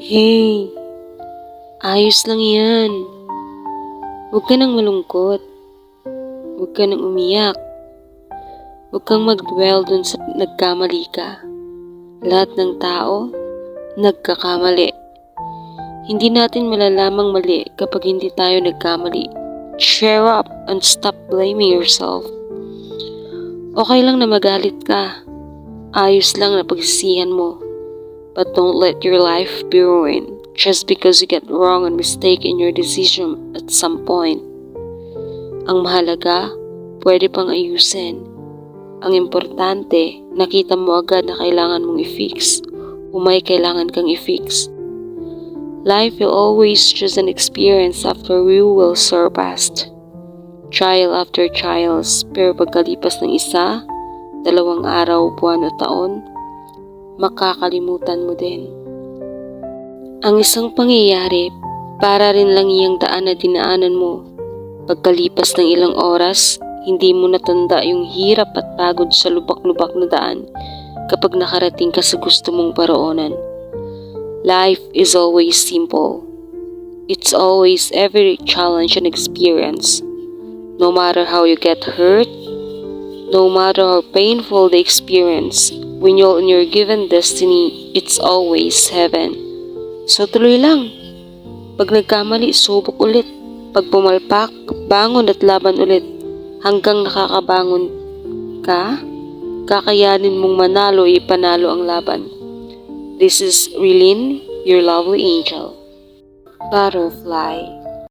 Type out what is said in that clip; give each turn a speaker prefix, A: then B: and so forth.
A: Hey, ayos lang yan. Huwag ka nang malungkot. Huwag ka nang umiyak. Huwag kang mag-dwell dun sa nagkamali ka. Lahat ng tao, nagkakamali. Hindi natin malalamang mali kapag hindi tayo nagkamali. Cheer up and stop blaming yourself. Okay lang na magalit ka. Ayos lang na pagsisihan mo. But don't let your life be ruined just because you get wrong and mistaken your decision at some point. Ang mahalaga, pwede pang ayusin. Ang importante, nakita mo agad na kailangan mong i-fix o may kailangan kang i-fix. Life will always choose an experience after we will surpassed. Trial after trials, pero pagkalipas ng 1, 2 araw, buwan o taon, makakalimutan mo din. Ang isang pangyayari, para rin lang iyang daan na dinaanan mo. Pagkalipas ng ilang oras, hindi mo natanda yung hirap at pagod sa lubak-lubak na daan kapag nakarating ka sa gusto mong paroonan. Life is always simple. It's always every challenge and experience. No matter how you get hurt, no matter how painful the experience, when you're in your given destiny, it's always heaven. So tuloy lang. Pag nagkamali, subok ulit. Pag pumalpak, bangon at laban ulit. Hanggang nakakabangon ka, kakayanin mong manalo ipanalo ang laban. This is Rilin, your lovely angel. Butterfly.